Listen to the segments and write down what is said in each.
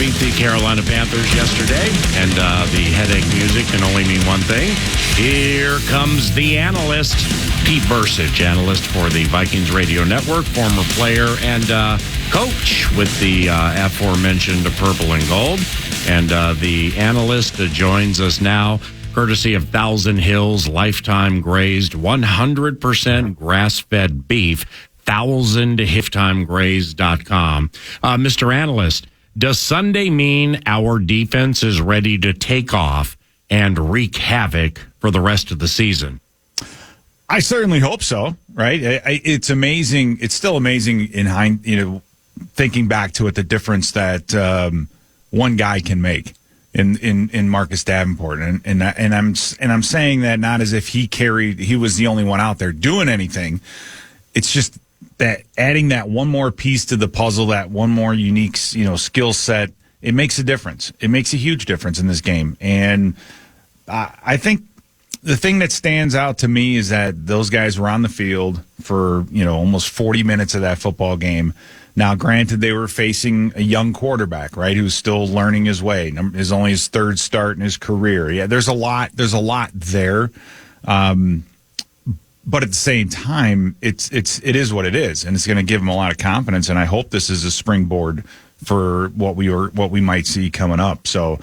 beat the Carolina Panthers yesterday, and the headache music can only mean one thing. Here comes the analyst, Pete Bercich, analyst for the Vikings Radio Network, former player and coach with the aforementioned Purple and Gold. And the analyst joins us now, courtesy of Thousand Hills Lifetime Grazed, 100% grass-fed beef, thousandlifetimegrazed.com. Mr. Analyst, does Sunday mean our defense is ready to take off and wreak havoc for the rest of the season? I certainly hope so, right? It's amazing. It's still amazing thinking back to it, the difference that one guy can make in Marcus Davenport, and I'm saying that not as if he was the only one out there doing anything. It's just that adding that one more piece to the puzzle, that one more unique, skill set, it makes a difference. It makes a huge difference in this game. And I think the thing that stands out to me is that those guys were on the field for, almost 40 minutes of that football game. Now, granted, they were facing a young quarterback, right, who's still learning his way. Is only his third start in his career. Yeah, there's a lot there. But at the same time, it is what it is, and it's going to give them a lot of confidence. And I hope this is a springboard for what we might see coming up. So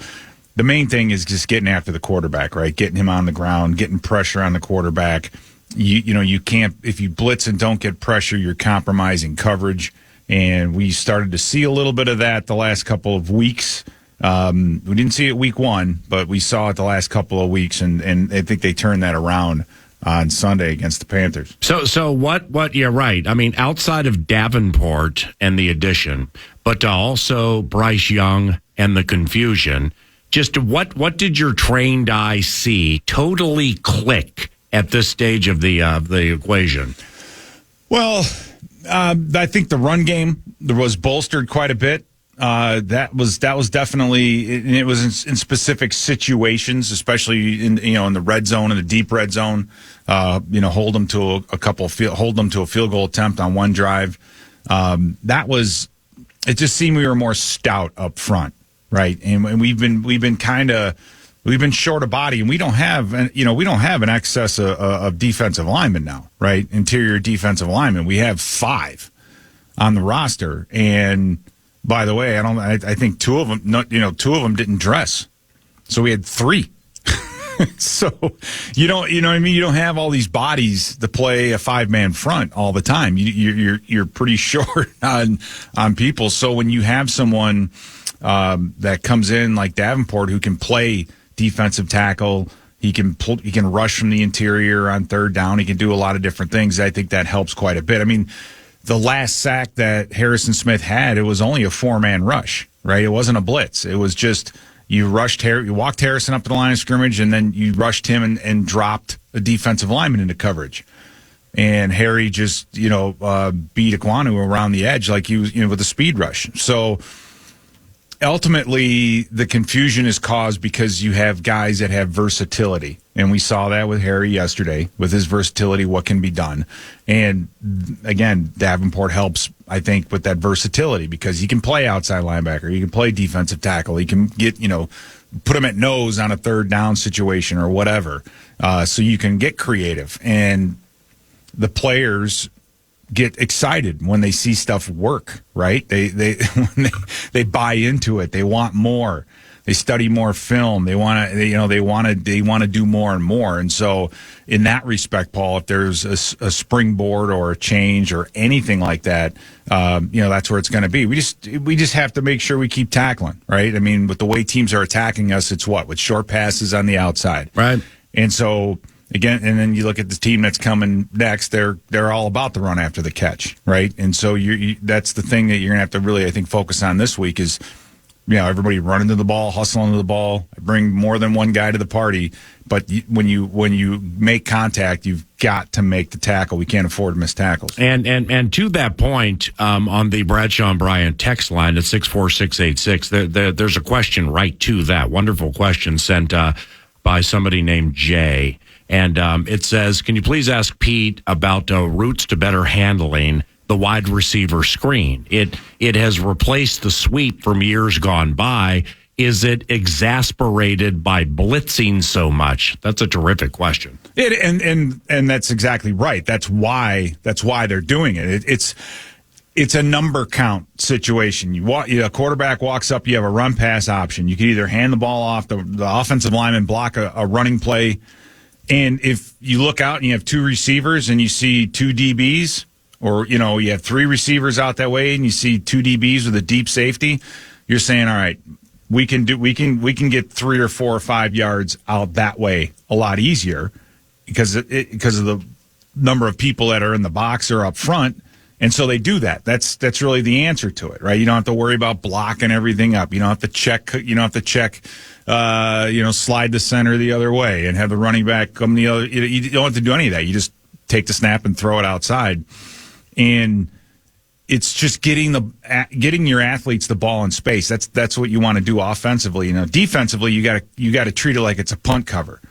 the main thing is just getting after the quarterback, right? Getting him on the ground, getting pressure on the quarterback. You can't, if you blitz and don't get pressure, you're compromising coverage. And we started to see a little bit of that the last couple of weeks. We didn't see it week one, but we saw it the last couple of weeks, and I think they turned that around on Sunday against the Panthers. So what? You're right. I mean, outside of Davenport and the addition, but also Bryce Young and the confusion, just what did your trained eye see totally click at this stage of the equation? Well, I think the run game was bolstered quite a bit. That was definitely, it was in specific situations, especially in the red zone and the deep red zone. Hold them to a field goal attempt on one drive. It just seemed we were more stout up front, right? And we've been short of body, and we don't have an excess of defensive linemen now, right? Interior defensive linemen. We have 5 on the roster, and by the way, I think 2 of them didn't dress, so we had 3. So you know what I mean. You don't have all these bodies to play a 5-man front all the time. You're pretty short on people. So when you have someone that comes in like Davenport, who can play defensive tackle, he can rush from the interior on third down. He can do a lot of different things. I think that helps quite a bit. I mean, the last sack that Harrison Smith had, it was only a 4-man rush, right? It wasn't a blitz. It was just you walked Harrison up to the line of scrimmage, and then you rushed him and dropped a defensive lineman into coverage. And Harry just, beat Aquanu around the edge like he was, with a speed rush. So ultimately, the confusion is caused because you have guys that have versatility. And we saw that with Harry yesterday, with his versatility, what can be done. And again, Davenport helps, I think, with that versatility because he can play outside linebacker. He can play defensive tackle. He can get, put him at nose on a third down situation or whatever. So you can get creative. And the players get excited when they see stuff work, right? They buy into it. They want more. They study more film. They want to do more and more. And so in that respect, Paul, if there's a springboard or a change or anything like that, that's where it's going to be. We just have to make sure we keep tackling, right? I mean, with the way teams are attacking us, it's with short passes on the outside. Right. And so again, and then you look at the team that's coming next, they're all about the run after the catch, right? And so that's the thing that you're going to have to really, I think, focus on this week is, everybody running to the ball, hustling to the ball, bring more than one guy to the party. But when you make contact, you've got to make the tackle. We can't afford to miss tackles. And to that point, on the Bradshaw and Bryant text line at 64686, there's a question right to that. Wonderful question sent by somebody named Jay. And it says, can you please ask Pete about routes to better handling the wide receiver screen. It has replaced the sweep from years gone by. Is it exasperated by blitzing so much? That's a terrific question. And that's exactly right. That's why they're doing it. It's a number count situation. A quarterback walks up, you have a run pass option. You can either hand the ball off, the offensive lineman block a running play, and if you look out and you have two receivers and you see two DBs, or you have three receivers out that way and you see two DBs with a deep safety, you're saying, all right, we can get 3 or 4 or 5 yards out that way a lot easier because of the number of people that are in the box or up front. And so they do that. That's really the answer to it, right? You don't have to worry about blocking everything up. You don't have to check. Slide the center the other way and have the running back come the other. You don't have to do any of that. You just take the snap and throw it outside. And it's just getting your athletes the ball in space. That's what you want to do offensively. Defensively, you got to treat it like it's a punt cover,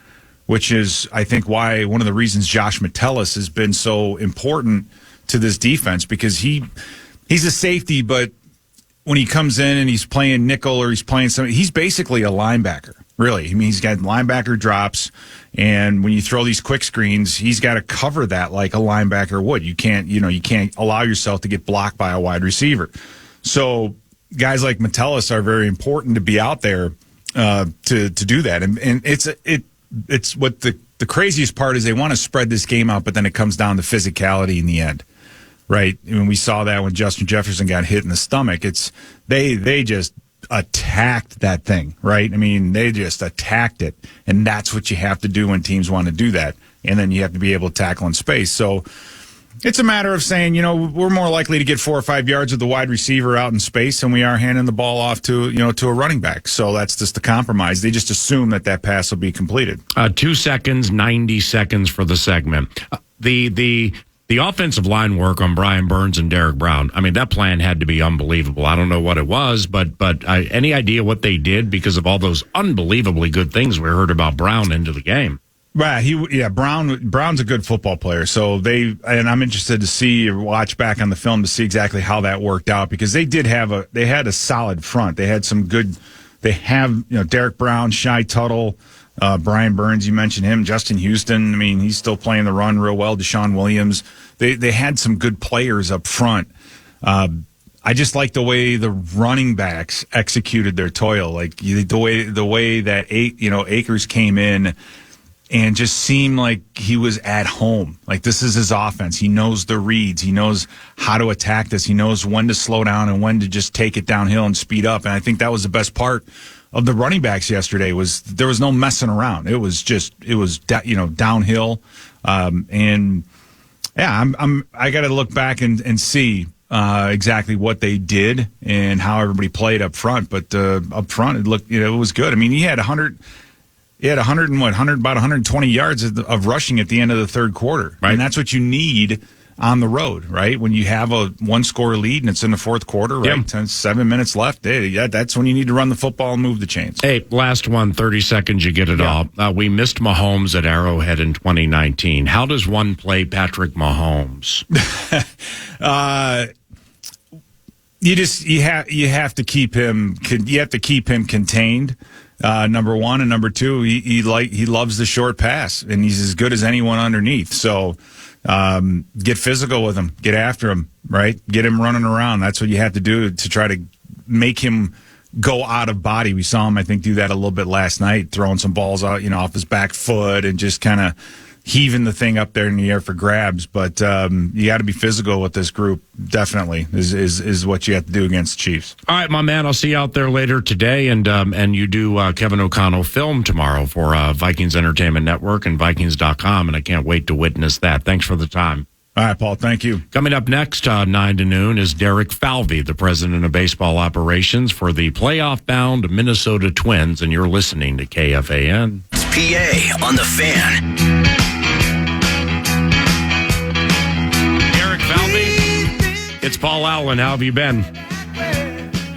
which is, I think, why one of the reasons Josh Metellus has been so important to this defense, because he's a safety, but when he comes in and he's playing nickel or he's playing something, he's basically a linebacker. Really, I mean, he's got linebacker drops, and when you throw these quick screens, he's got to cover that like a linebacker would. You can't allow yourself to get blocked by a wide receiver. So guys like Metellus are very important to be out there to do that. And it's what the craziest part is. They want to spread this game out, but then it comes down to physicality in the end, right? I mean, we saw that when Justin Jefferson got hit in the stomach. They just attacked that thing, right? I mean, they just attacked it, and that's what you have to do when teams want to do that, and then you have to be able to tackle in space. So it's a matter of saying, we're more likely to get 4 or 5 yards with the wide receiver out in space than we are handing the ball off to a running back. So that's just the compromise. They just assume that pass will be completed. 2 seconds, 90 seconds for the segment. The offensive line work on Brian Burns and Derek Brown, I mean, that plan had to be unbelievable. I don't know what it was, but any idea what they did because of all those unbelievably good things we heard about Brown into the game? Right. Brown's a good football player. So and I'm interested to watch back on the film to see exactly how that worked out, because they had a solid front. They have Derek Brown, Shai Tuttle, Brian Burns, you mentioned him, Justin Houston. I mean, he's still playing the run real well. Deshaun Williams. They had some good players up front. I just like the way the running backs executed their toil, like the way that Akers came in and just seemed like he was at home. Like, this is his offense. He knows the reads. He knows how to attack this. He knows when to slow down and when to just take it downhill and speed up. And I think that was the best part of the running backs yesterday. Was there was no messing around. It was downhill. I got to look back and see exactly what they did and how everybody played up front. But up front, it was good. I mean, he had 120 yards of rushing at the end of the third quarter. Right. And that's what you need on the road, right? When you have a 1-score lead and it's in the fourth quarter, right? Yep. 7 minutes left. That's when you need to run the football and move the chains. Hey, last one, 30 seconds, you get it all. We missed Mahomes at Arrowhead in 2019. How does one play Patrick Mahomes? You have to keep him. You have to keep him contained. Number one, and number two, he loves the short pass, and he's as good as anyone underneath. So get physical with him, get after him, right? Get him running around. That's what you have to do to try to make him go out of body. We saw him, I think, do that a little bit last night, throwing some balls out, off his back foot and just kind of heaving the thing up there in the air for grabs. But you got to be physical with this group. Definitely is what you have to do against the Chiefs. All right, my man. I'll see you out there later today, and you do Kevin O'Connell film tomorrow for Vikings Entertainment Network and Vikings.com, and I can't wait to witness that. Thanks for the time. All right, Paul. Thank you. Coming up next, 9 to noon, is Derek Falvey, the president of baseball operations for the playoff-bound Minnesota Twins, and you're listening to KFAN. It's PA on the Fan. It's Paul Allen. How have you been?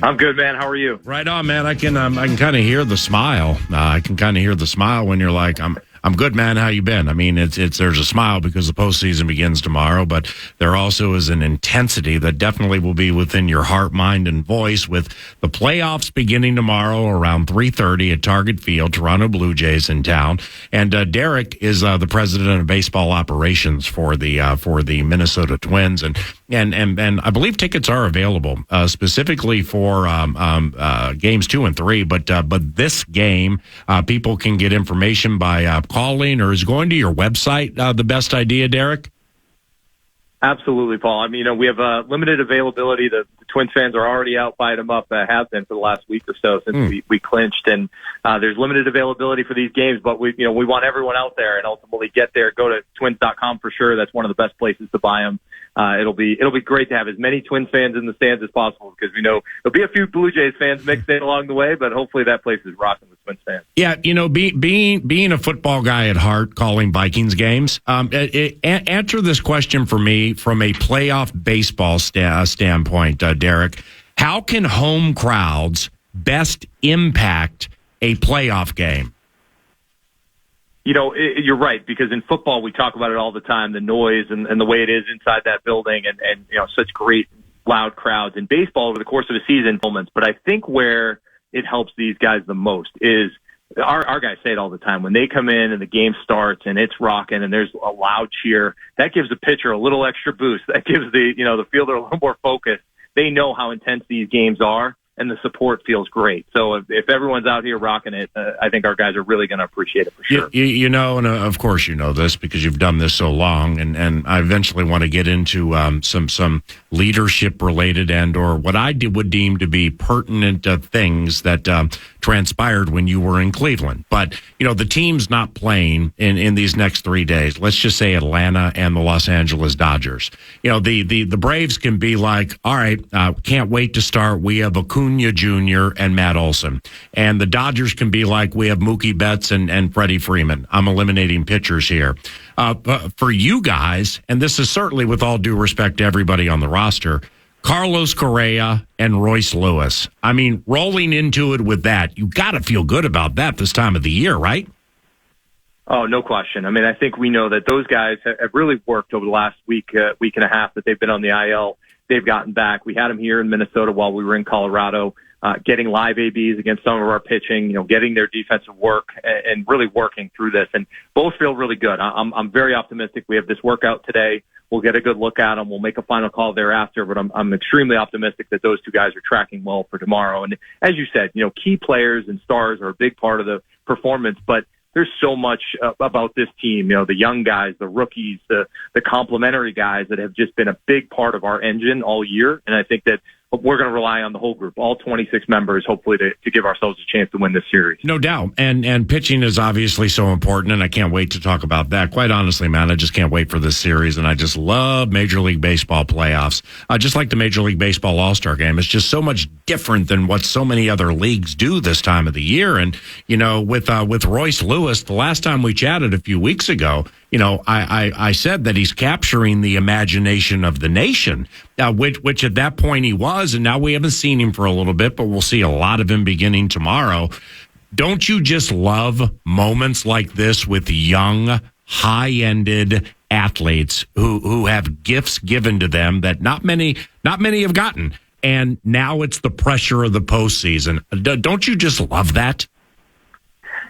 I'm good, man. How are you? Right on, man. I can kind of hear the smile. I can kind of hear the smile when you're like, I'm good, man. How you been? I mean, there's a smile because the postseason begins tomorrow, but there also is an intensity that definitely will be within your heart, mind, and voice with the playoffs beginning tomorrow around 3:30 at Target Field. Toronto Blue Jays in town, and Derek is the president of baseball operations for the Minnesota Twins, and I believe tickets are available specifically for games 2 and 3, but this game people can get information by calling, or is going to your website the best idea, Derek? Absolutely, Paul. I mean, we have limited availability. The Twins fans are already out buying them up, have been for the last week or so since we clinched, and there's limited availability for these games. But we want everyone out there and ultimately get there. Go to twins.com for sure. That's one of the best places to buy them. It'll be great to have as many Twins fans in the stands as possible, because we know there'll be a few Blue Jays fans mixed in along the way, but hopefully that place is rocking with Twins fans. Yeah, being a football guy at heart, calling Vikings games, answer this question for me from a playoff baseball standpoint, Derek. How can home crowds best impact a playoff game? You're right, because in football we talk about it all the time, the noise and the way it is inside that building, and such great loud crowds. In baseball, over the course of a season, moments. But I think where it helps these guys the most is our guys say it all the time. When they come in and the game starts and it's rocking and there's a loud cheer, that gives the pitcher a little extra boost. That gives the fielder a little more focus. They know how intense these games are, and the support feels great. So if everyone's out here rocking it, I think our guys are really going to appreciate it for sure. And of course you know this because you've done this so long, and I eventually want to get into some leadership-related or what I would deem to be pertinent things that transpired when you were in Cleveland. But, the team's not playing in these next 3 days. Let's just say Atlanta and the Los Angeles Dodgers. The Braves can be like, all right, can't wait to start. We have Acuna Jr. and Matt Olson. And the Dodgers can be like, we have Mookie Betts and Freddie Freeman. I'm eliminating pitchers here. But for you guys, and this is certainly with all due respect to everybody on the roster, Carlos Correa and Royce Lewis. I mean, rolling into it with that, you got to feel good about that this time of the year, right? Oh, no question. I mean, I think we know that those guys have really worked over the last week and a half that they've been on the IL. They've gotten back. We had them here in Minnesota while we were in Colorado, getting live ABs against some of our pitching, getting their defensive work and really working through this. And both feel really good. I'm very optimistic. We have this workout today. We'll get a good look at them. We'll make a final call thereafter, but I'm extremely optimistic that those two guys are tracking well for tomorrow. And as you said, key players and stars are a big part of the performance, but there's so much about this team, the young guys, the rookies, the complementary guys that have just been a big part of our engine all year. And I think that we're going to rely on the whole group, all 26 members, hopefully to give ourselves a chance to win this series. No doubt. And pitching is obviously so important, and I can't wait to talk about that. Quite honestly, man, I just can't wait for this series, and I just love Major League Baseball playoffs. Just like the Major League Baseball All-Star Game. It's just so much different than what so many other leagues do this time of the year. And, with Royce Lewis, the last time we chatted a few weeks ago, I said that he's capturing the imagination of the nation, which at that point he was, and now we haven't seen him for a little bit, but we'll see a lot of him beginning tomorrow. Don't you just love moments like this with young, high-ended athletes who have gifts given to them that not many have gotten, and now it's the pressure of the postseason? Don't you just love that?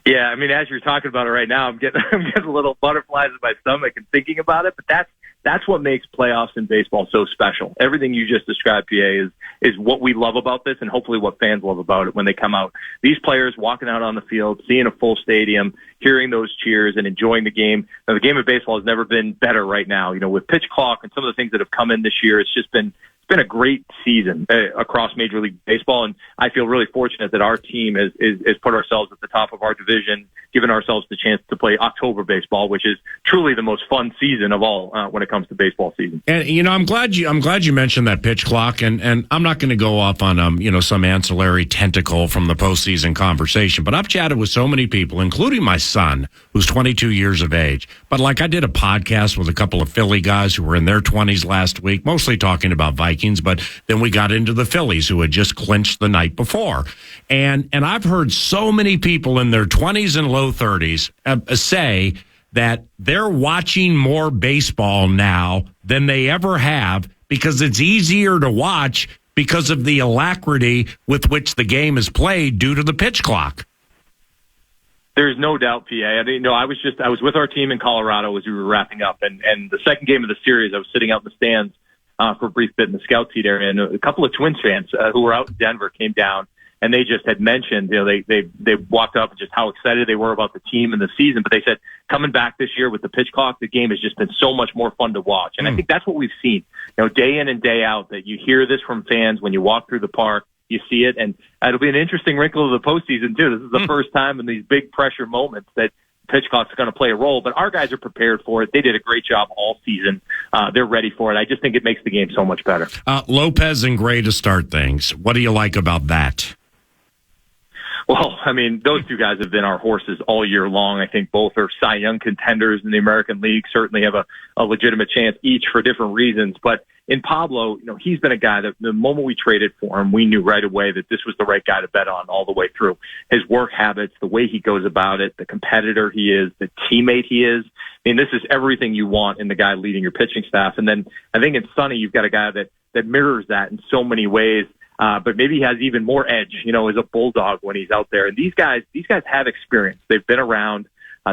Yeah, I mean, as you're talking about it right now, I'm getting a little butterflies in my stomach and thinking about it. But that's what makes playoffs in baseball so special. Everything you just described, PA, is what we love about this, and hopefully what fans love about it when they come out. These players walking out on the field, seeing a full stadium, hearing those cheers, and enjoying the game. Now, the game of baseball has never been better right now. With pitch clock and some of the things that have come in this year, it's been a great season across Major League Baseball, and I feel really fortunate that our team has put ourselves at the top of our division, given ourselves the chance to play October baseball, which is truly the most fun season of all when it comes to baseball season. And I'm glad you mentioned that pitch clock, and I'm not going to go off on some ancillary tentacle from the postseason conversation, but I've chatted with so many people, including my son, who's 22 years of age. But I did a podcast with a couple of Philly guys who were in their 20s last week, mostly talking about Vikings. But then we got into the Phillies, who had just clinched the night before. And I've heard so many people in their 20s and low 30s say that they're watching more baseball now than they ever have because it's easier to watch because of the alacrity with which the game is played due to the pitch clock. There's no doubt, PA. I mean, I was with our team in Colorado as we were wrapping up, and the second game of the series, I was sitting out in the stands for a brief bit in the scout seat area, and a couple of Twins fans who were out in Denver came down, and they just had mentioned, they walked up and just how excited they were about the team and the season, but they said coming back this year with the pitch clock, the game has just been so much more fun to watch, and I think that's what we've seen, day in and day out. That you hear this from fans when you walk through the park. You see it, and it'll be an interesting wrinkle of the postseason, too. This is the first time in these big pressure moments that pitch clock's going to play a role, but our guys are prepared for it. They did a great job all season. They're ready for it. I just think it makes the game so much better. Lopez and Gray to start things. What do you like about that? Well, I mean, those two guys have been our horses all year long. I think both are Cy Young contenders in the American League, certainly have a legitimate chance each for different reasons. But in Pablo, he's been a guy that the moment we traded for him, we knew right away that this was the right guy to bet on all the way through. His work habits, the way he goes about it, the competitor he is, the teammate he is. I mean, this is everything you want in the guy leading your pitching staff. And then I think in Sonny, you've got a guy that mirrors that in so many ways. But maybe he has even more edge, as a bulldog when he's out there. And these guys have experience. They've been around.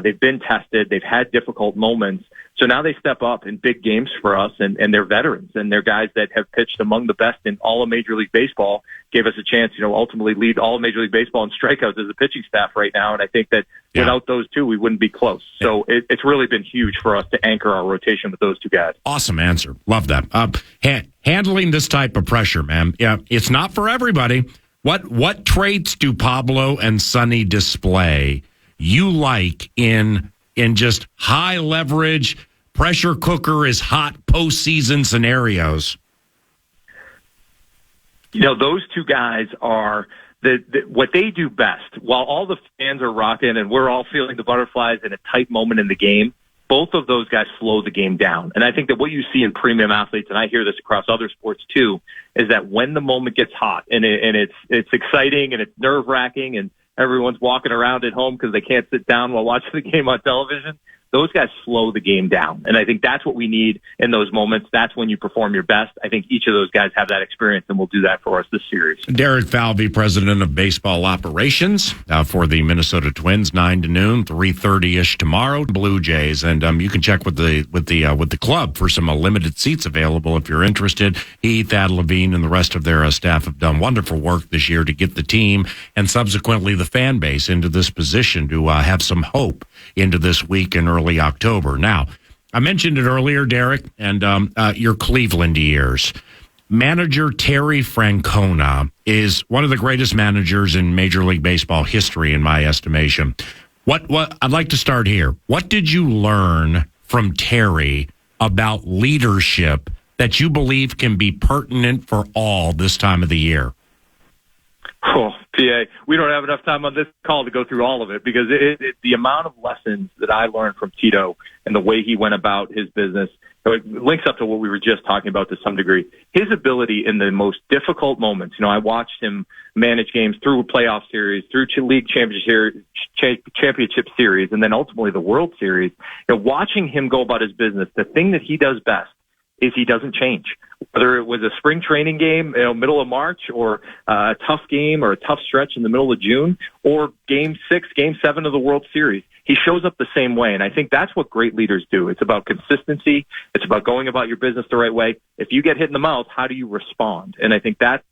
They've been tested. They've had difficult moments. So now they step up in big games for us, and they're veterans, and they're guys that have pitched among the best in all of Major League Baseball, gave us a chance, ultimately lead all of Major League Baseball in strikeouts as a pitching staff right now. And I think that without those two, we wouldn't be close. So it's really been huge for us to anchor our rotation with those two guys. Awesome answer. Love that. Handling this type of pressure, man. Yeah, it's not for everybody. What traits do Pablo and Sonny display you like in just high leverage, pressure cooker is hot postseason scenarios? Those two guys are what they do best. While all the fans are rocking and we're all feeling the butterflies in a tight moment in the game, both of those guys slow the game down. And I think that what you see in premium athletes, and I hear this across other sports too, is that when the moment gets hot and it's exciting and it's nerve wracking and everyone's walking around at home because they can't sit down while watching the game on television, those guys slow the game down. And I think that's what we need in those moments. That's when you perform your best. I think each of those guys have that experience and will do that for us this series. Derek Falvey, president of baseball operations for the Minnesota Twins, 9 to noon, 3:30-ish tomorrow, Blue Jays. And you can check with the club for some limited seats available if you're interested. He, Thad Levine, and the rest of their staff have done wonderful work this year to get the team and subsequently the fan base into this position to have some hope into this week in early October. Now, I mentioned it earlier, Derek, and your Cleveland years. Manager Terry Francona is one of the greatest managers in Major League Baseball history, in my estimation. What I'd like to start here. What did you learn from Terry about leadership that you believe can be pertinent for all this time of the year? Oh, PA, we don't have enough time on this call to go through all of it because the amount of lessons that I learned from Tito and the way he went about his business, it links up to what we were just talking about to some degree. His ability in the most difficult moments. I watched him manage games through a playoff series, through league championship series, and then ultimately the World Series. Watching him go about his business, the thing that he does best is he doesn't change. Whether it was a spring training game, middle of March, or a tough game or a tough stretch in the middle of June, or Game 6, Game 7 of the World Series, he shows up the same way. And I think that's what great leaders do. It's about consistency. It's about going about your business the right way. If you get hit in the mouth, how do you respond? And I think that's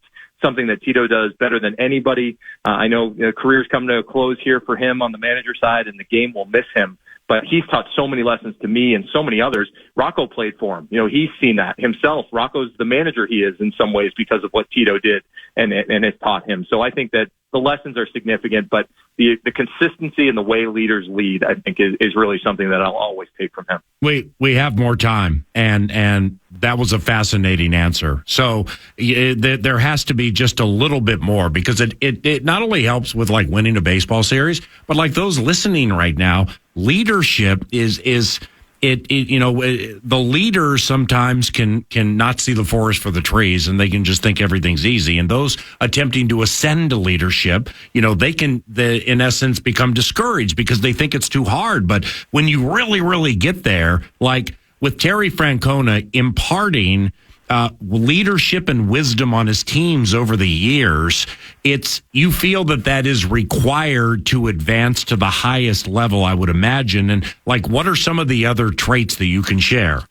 something that Tito does better than anybody. I know career's come to a close here for him on the manager side, and the game will miss him. But he's taught so many lessons to me and so many others. Rocco played for him. He's seen that himself. Rocco's the manager he is in some ways because of what Tito did and has taught him. So I think that the lessons are significant, but the consistency and the way leaders lead, I think, is really something that I'll always take from him. We have more time, and that was a fascinating answer. So there has to be just a little bit more because it not only helps with like winning a baseball series, but like those listening right now, leadership is the leaders sometimes can not see the forest for the trees, and they can just think everything's easy. And those attempting to ascend to leadership, they can, in essence, become discouraged because they think it's too hard. But when you really, really get there, like with Terry Francona imparting leadership and wisdom on his teams over the years, you feel that is required to advance to the highest level, I would imagine. And what are some of the other traits that you can share?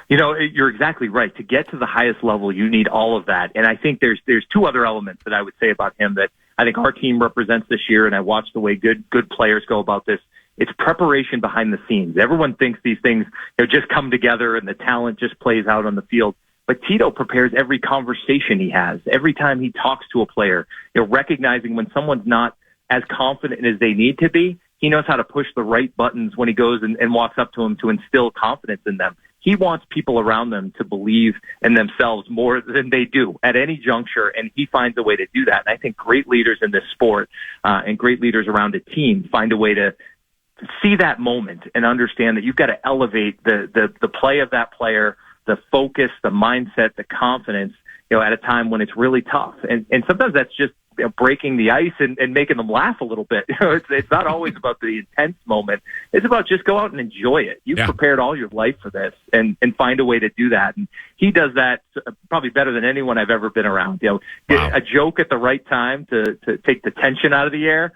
You're exactly right. To get to the highest level, you need all of that. And I think there's two other elements that I would say about him that I think our team represents this year. And I watched the way good players go about this. It's preparation behind the scenes. Everyone thinks these things just come together and the talent just plays out on the field. But Tito prepares every conversation he has, every time he talks to a player, recognizing when someone's not as confident as they need to be. He knows how to push the right buttons when he goes and walks up to them to instill confidence in them. He wants people around them to believe in themselves more than they do at any juncture, and he finds a way to do that. And I think great leaders in this sport and great leaders around a team find a way to see that moment and understand that you've got to elevate the play of that player, the focus, the mindset, the confidence, at a time when it's really tough. And sometimes that's just breaking the ice and making them laugh a little bit. It's not always about the intense moment. It's about just go out and enjoy it. You've prepared all your life for this and find a way to do that. And he does that probably better than anyone I've ever been around. Wow. A joke at the right time to take the tension out of the air.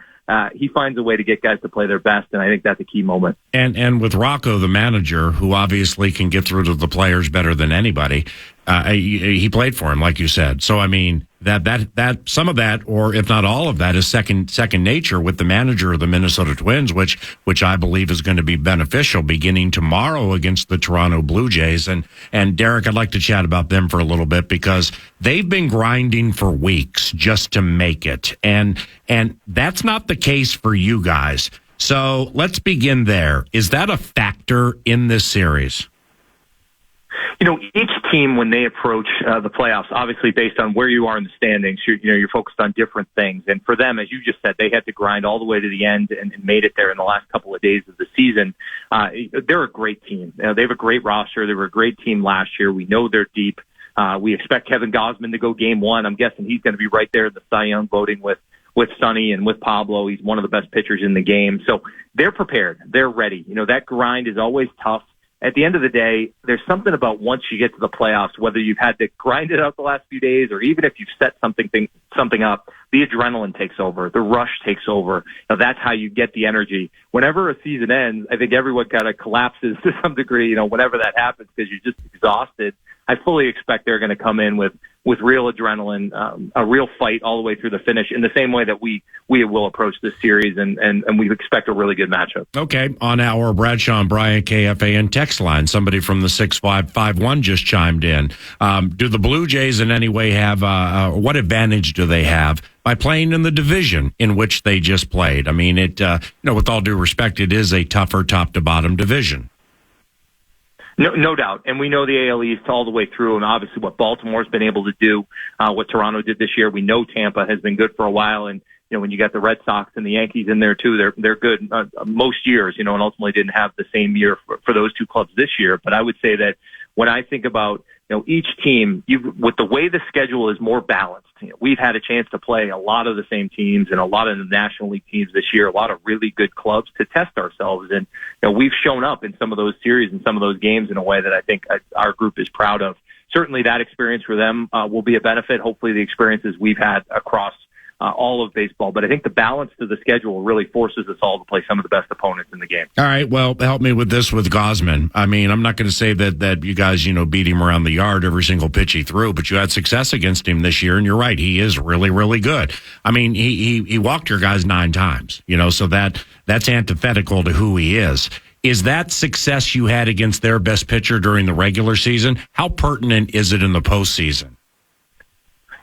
He finds a way to get guys to play their best, and I think that's a key moment. And with Rocco, the manager, who obviously can get through to the players better than anybody, he played for him, like you said. So I mean, that some of that, or if not all of that, is second nature with the manager of the Minnesota Twins, which I believe is going to be beneficial beginning tomorrow against the Toronto Blue Jays. And Derek, I'd like to chat about them for a little bit because they've been grinding for weeks just to make it, and that's not the case for you guys. So let's begin there. Is that a factor in this series? Each team, when they approach the playoffs, obviously based on where you are in the standings, you're focused on different things. And for them, as you just said, they had to grind all the way to the end and made it there in the last couple of days of the season. They're a great team. They have a great roster. They were a great team last year. We know they're deep. We expect Kevin Gausman to go game one. I'm guessing he's going to be right there in the Cy Young voting with Sonny and with Pablo. He's one of the best pitchers in the game. So they're prepared. They're ready. That grind is always tough. At the end of the day, there's something about once you get to the playoffs, whether you've had to grind it out the last few days or even if you've set something up, the adrenaline takes over, the rush takes over. That's how you get the energy. Whenever a season ends, I think everyone kind of collapses to some degree, whenever that happens because you're just exhausted. I fully expect they're going to come in with real adrenaline, a real fight all the way through the finish in the same way that we will approach this series, and we expect a really good matchup. Okay, on our Bradshaw and Bryant KFAN text line, somebody from the 6551 just chimed in. Do the Blue Jays in any way have, what advantage do they have by playing in the division in which they just played? I mean, with all due respect, it is a tougher top-to-bottom division. No doubt. And we know the AL East all the way through, and obviously what Baltimore's been able to do, what Toronto did this year. We know Tampa has been good for a while, and when you got the Red Sox and the Yankees in there too, they're good most years, and ultimately didn't have the same year for those two clubs this year. But I would say that when I think about each team, with the way the schedule is more balanced, we've had a chance to play a lot of the same teams and a lot of the National League teams this year, a lot of really good clubs to test ourselves. And we've shown up in some of those series and some of those games in a way that I think our group is proud of. Certainly that experience for them will be a benefit. Hopefully the experiences we've had across all of baseball. But I think the balance to the schedule really forces us all to play some of the best opponents in the game. All right, well, help me with this with Gausman. I mean, I'm not going to say that you guys, beat him around the yard every single pitch he threw, but you had success against him this year, and you're right, he is really, really good. I mean, he walked your guys 9 times, so that's antithetical to who he is. Is that success you had against their best pitcher during the regular season? How pertinent is it in the postseason?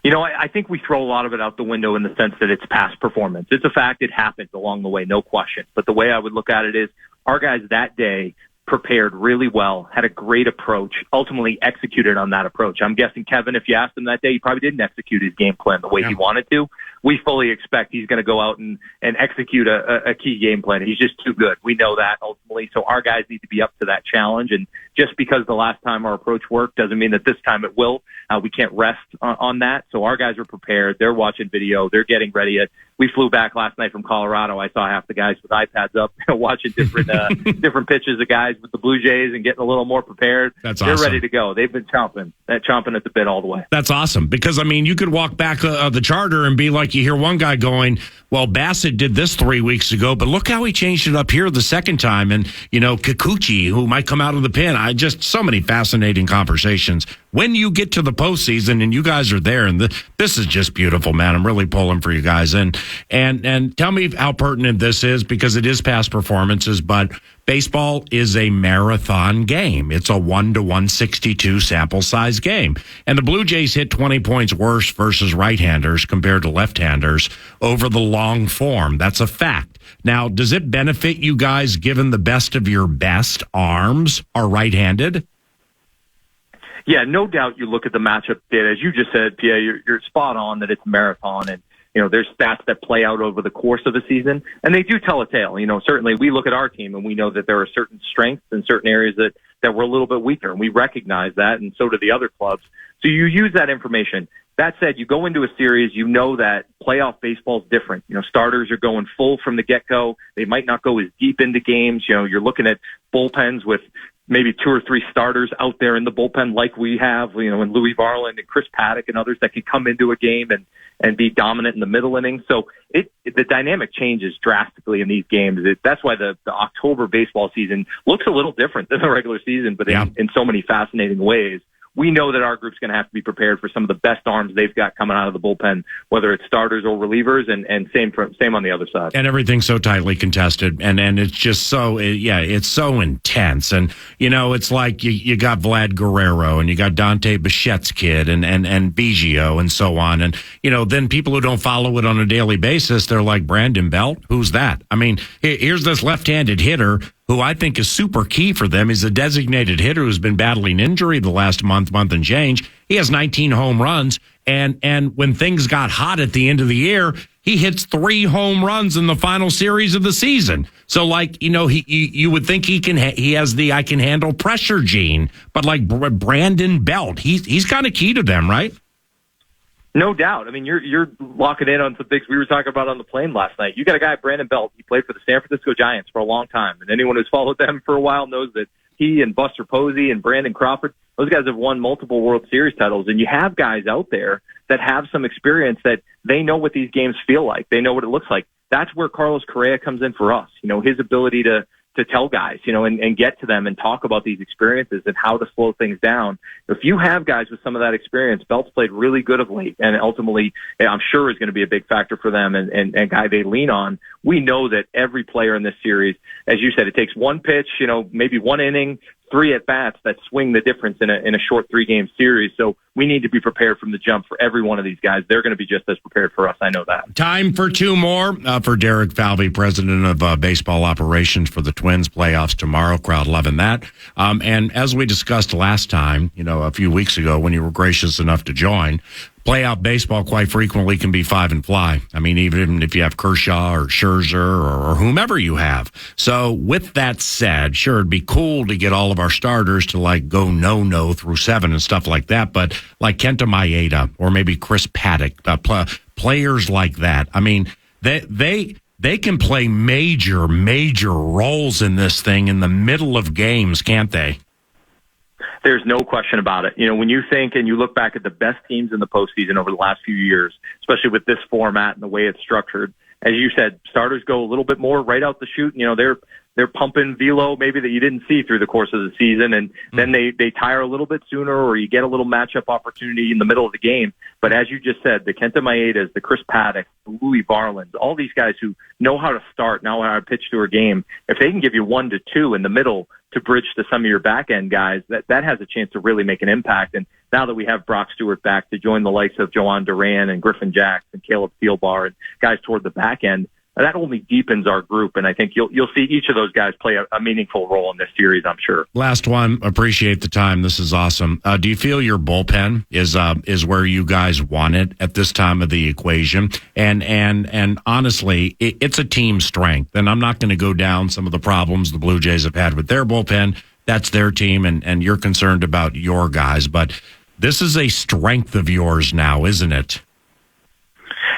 I think we throw a lot of it out the window in the sense that it's past performance. It's a fact. It happened along the way, no question. But the way I would look at it is our guys that day prepared really well, had a great approach, ultimately executed on that approach. I'm guessing, Kevin, if you asked him that day, he probably didn't execute his game plan the way he wanted to. we fully expect he's going to go out and execute a key game plan. He's just too good. We know that ultimately. So our guys need to be up to that challenge. And just because the last time our approach worked doesn't mean that this time it will. We can't rest on that. So our guys are prepared. They're watching video. They're getting ready. We flew back last night from Colorado. I saw half the guys with iPads up watching different pitches of guys with the Blue Jays and getting a little more prepared. That's awesome. They're ready to go. They've been chomping at the bit all the way. That's awesome because, I mean, you could walk back the charter and be like, you hear one guy going, well, Bassett did this 3 weeks ago, but look how he changed it up here the second time. And, Kikuchi, who might come out of the pen. Just so many fascinating conversations. When you get to the postseason and you guys are there, and this is just beautiful, man. I'm really pulling for you guys. And tell me how pertinent this is because it is past performances, but baseball is a marathon game. It's a 1-to-162 sample size game. And the Blue Jays hit 20 points worse versus right-handers compared to left-handers over the long form. That's a fact. Now, does it benefit you guys given the best of your best arms are right-handed? Yeah, no doubt you look at the matchup data. As you just said, Pierre, you're spot on that it's a marathon. And, there's stats that play out over the course of the season, and they do tell a tale. Certainly we look at our team, and we know that there are certain strengths in certain areas that we're a little bit weaker, and we recognize that, and so do the other clubs. So you use that information. That said, you go into a series, that playoff baseball is different. Starters are going full from the get-go. They might not go as deep into games. You're looking at bullpens with maybe 2 or 3 starters out there in the bullpen like we have, and Louis Varland and Chris Paddock and others that can come into a game and be dominant in the middle innings. So the dynamic changes drastically in these games. That's why the October baseball season looks a little different than the regular season, but in so many fascinating ways. We know that our group's going to have to be prepared for some of the best arms they've got coming out of the bullpen, whether it's starters or relievers, and same on the other side. And everything's so tightly contested, and it's just so it's so intense. And it's like you got Vlad Guerrero and you got Dante Bichette's kid and Biggio and so on. And then people who don't follow it on a daily basis, they're like, Brandon Belt, who's that? I mean, here's this left-handed hitter who I think is super key for them. He's a designated hitter who's been battling injury the last month and change. He has 19 home runs, and when things got hot at the end of the year, he hits 3 home runs in the final series of the season. So, you would think he has the I can handle pressure gene, but like Brandon Belt, he's kind of key to them, right? No doubt. I mean, you're locking in on some things we were talking about on the plane last night. You got a guy, Brandon Belt. He played for the San Francisco Giants for a long time, and anyone who's followed them for a while knows that he and Buster Posey and Brandon Crawford, those guys have won multiple World Series titles. And you have guys out there that have some experience that they know what these games feel like. They know what it looks like. That's where Carlos Correa comes in for us. His ability to tell guys, and get to them and talk about these experiences and how to slow things down. If you have guys with some of that experience, Belt's played really good of late, and ultimately, I'm sure is going to be a big factor for them and a guy they lean on. We know that every player in this series, as you said, it takes one pitch, maybe one inning, 3 at-bats that swing the difference in a short 3-game series. So we need to be prepared from the jump for every one of these guys. They're going to be just as prepared for us. I know that. Time for 2 more for Derek Falvey, president of baseball operations for the Twins. Playoffs tomorrow. Crowd loving that. And as we discussed last time, a few weeks ago when you were gracious enough to join, playoff baseball quite frequently can be 5 and fly. I mean, even if you have Kershaw or Scherzer or whomever you have. So with that said, sure, it'd be cool to get all of our starters to go no through 7 and stuff like that. But like Kenta Maeda or maybe Chris Paddock, players like that. I mean, they can play major roles in this thing in the middle of games, can't they? There's no question about it. When you think and you look back at the best teams in the postseason over the last few years, especially with this format and the way it's structured, as you said, starters go a little bit more right out the chute. They're pumping velo maybe that you didn't see through the course of the season, and then they tire a little bit sooner, or you get a little matchup opportunity in the middle of the game. But as you just said, the Kenta Maedas, the Chris Paddock, the Louis Varlands, all these guys who know how to start, know how to pitch to a game, if they can give you 1 to 2 in the middle to bridge to some of your back end guys, that has a chance to really make an impact. And now that we have Brock Stewart back to join the likes of Joan Duran and Griffin Jacks and Caleb Thielbar and guys toward the back end, that only deepens our group. And I think you'll see each of those guys play a meaningful role in this series, I'm sure. Last one. Appreciate the time. This is awesome. Do you feel your bullpen is where you guys want it at this time of the equation? And honestly, it's a team strength. And I'm not going to go down some of the problems the Blue Jays have had with their bullpen. That's their team, and you're concerned about your guys. But this is a strength of yours now, isn't it?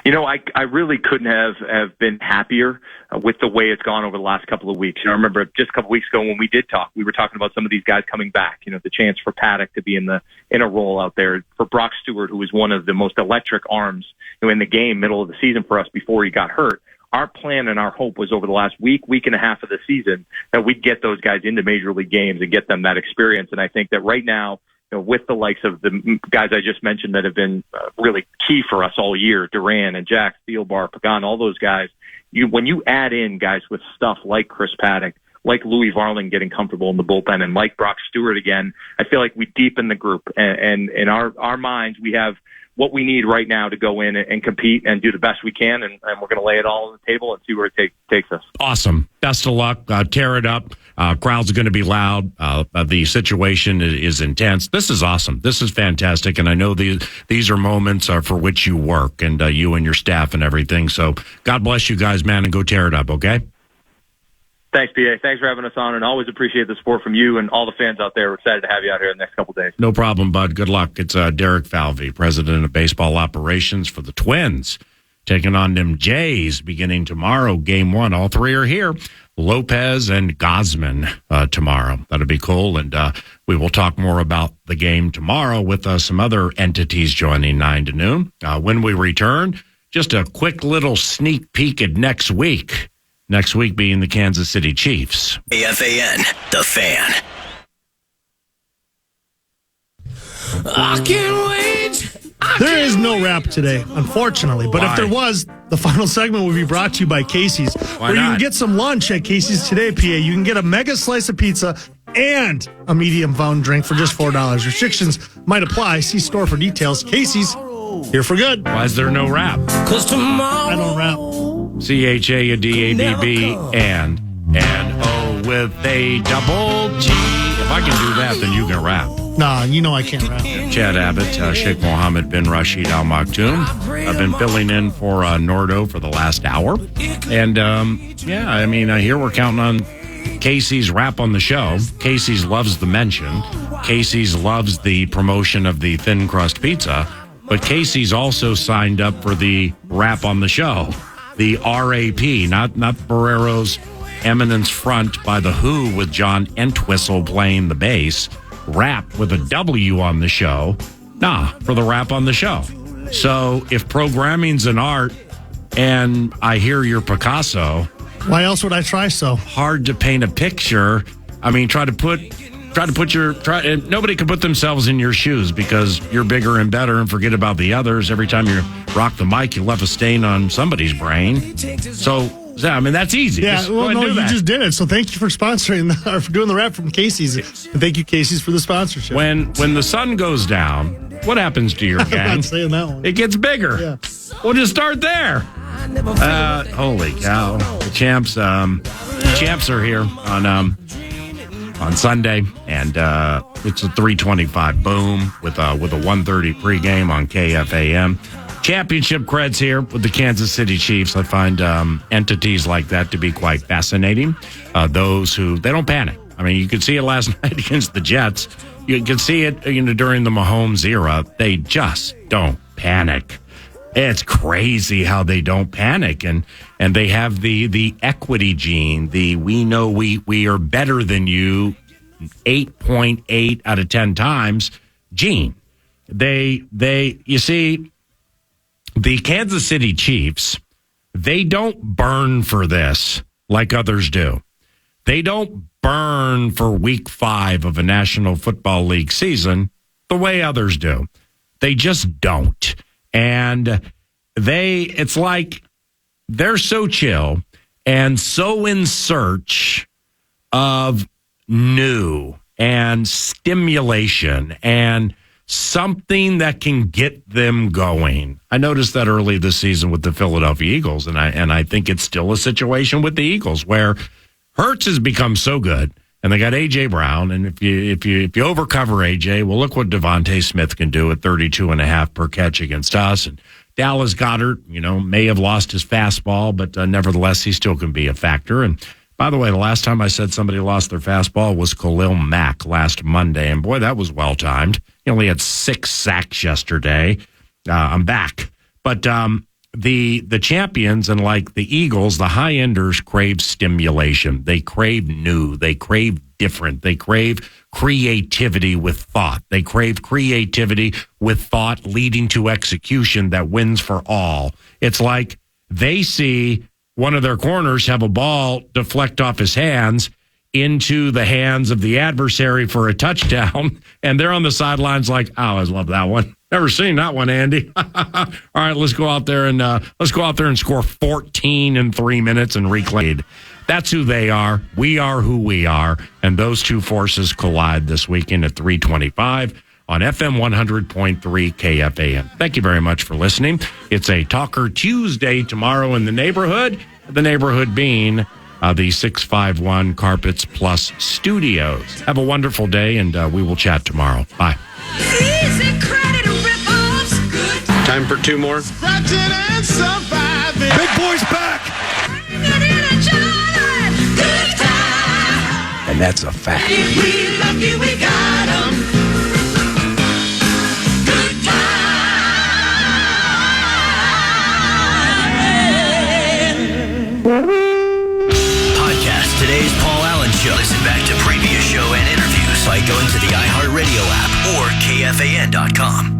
I really couldn't have been happier with the way it's gone over the last couple of weeks. I remember just a couple of weeks ago when we did talk, we were talking about some of these guys coming back. The chance for Paddock to be in a role out there, for Brock Stewart, who was one of the most electric arms in the game, middle of the season for us before he got hurt. Our plan and our hope was over the last week and a half of the season that we'd get those guys into major league games and get them that experience. And I think that right now, with the likes of the guys I just mentioned that have been really key for us all year, Duran and Jack, Thielbar, Pagan, all those guys, when you add in guys with stuff like Chris Paddock, like Louis Varling getting comfortable in the bullpen, and like Brock Stewart again, I feel like we deepen the group. And in our minds, we have what we need right now to go in and compete and do the best we can, and we're going to lay it all on the table and see where it takes us. Awesome. Best of luck. Tear it up. Crowds are going to be loud. The situation is intense. This is awesome. This is fantastic, and I know these are moments for which you work, and you and your staff and everything. So God bless you guys, man, and go tear it up, okay? Thanks, PA. Thanks for having us on, and always appreciate the support from you and all the fans out there. We're excited to have you out here in the next couple of days. No problem, bud. Good luck. It's Derek Falvey, president of baseball operations for the Twins, taking on them Jays beginning tomorrow. Game 1. All three are here. Lopez and Gosman tomorrow. That'll be cool, and we will talk more about the game tomorrow with some other entities joining 9 to noon. When we return, just a quick little sneak peek at next week. Next week being the Kansas City Chiefs. KFAN, the Fan. I can't wait. There is no wrap today, unfortunately. But Why? if there was, the final segment would be brought to you by Casey's. Why where you not? can get some lunch at Casey's today, PA. You can get a mega slice of pizza and a medium fountain drink for just $4. Restrictions might apply. See store for details. Casey's, here for good. Why is there no rap? Cause tomorrow I don't rap. CHADABB and O with a double G. If I can do that, then you can rap. Nah, you know I can't rap. Chad Abbott, Sheikh Mohammed bin Rashid Al Maktoum. I've been filling in for Nordo for the last hour. And, here we're counting on Casey's rap on the show. Casey's loves the mention. Casey's loves the promotion of the thin crust pizza. But Casey's also signed up for the rap on the show. The RAP, not Barrero's Eminence Front by The Who with John Entwistle playing the bass. Rap with a W on the show. Nah, for the rap on the show. So if programming's an art and I hear you're Picasso, Why else would I try so? hard to paint a picture. I mean, nobody can put themselves in your shoes because you're bigger and better and forget about the others. Every time you rock the mic, you left a stain on somebody's brain. So, that's easy. Yeah, Just go ahead and do you that. just did it. So thank you for sponsoring or for doing the rap from Casey's. And thank you, Casey's, for the sponsorship. When the sun goes down, what happens to your I'm gang? not saying that one. It gets bigger. Yeah. We'll just start there. Holy cow! The champs are here on Sunday, and it's a 3:25 boom with a 1:30 pregame on KFAN. Championship creds here with the Kansas City Chiefs. I find entities like that to be quite fascinating. Those who they don't panic. I mean, you could see it last night against the Jets. You could see it during the Mahomes era. They just don't panic. It's crazy how they don't panic, and they have the equity gene. We know we are better than you 8.8 out of 10 times gene. You see, the Kansas City Chiefs, they don't burn for this like others do. They don't burn for week 5 of a National Football League season the way others do. They just don't. And it's like they're so chill and so in search of new and stimulation and something that can get them going. I noticed that early this season with the Philadelphia Eagles, and I think it's still a situation with the Eagles where Hurts has become so good, and they got A.J. Brown, and if you overcover A.J., well, look what Devontae Smith can do at 32.5 per catch against us, and Dallas Goedert, may have lost his fastball, but nevertheless, he still can be a factor. And by the way, the last time I said somebody lost their fastball was Khalil Mack last Monday, and boy, that was well-timed. He only had 6 sacks yesterday. I'm back. But the champions, and like the Eagles, the high-enders crave stimulation. They crave new. They crave different. They crave creativity with thought. They crave creativity with thought leading to execution that wins for all. It's like they see one of their corners have a ball deflect off his hands into the hands of the adversary for a touchdown, and they're on the sidelines like, oh, I love that one. Never seen that one, Andy. All right, let's go out there and score 14 in 3 minutes and reclaim. That's who they are. We are who we are, and those two forces collide this weekend at 3:25 on FM 100.3 KFAN. Thank you very much for listening. It's a Talker Tuesday tomorrow in the neighborhood being the 651 Carpets Plus Studios. Have a wonderful day, and we will chat tomorrow. Bye. Easy credit rip-offs. Good Time for 2 more. scratching and surviving. Big boy's back. Bringing in a jive. Good time. And that's a fact. If we lucky, we got 'em. Good time. Podcast today's Paul Allen Show. Listen back to previous show and interviews by going to the iHeartRadio app or KFAN.com.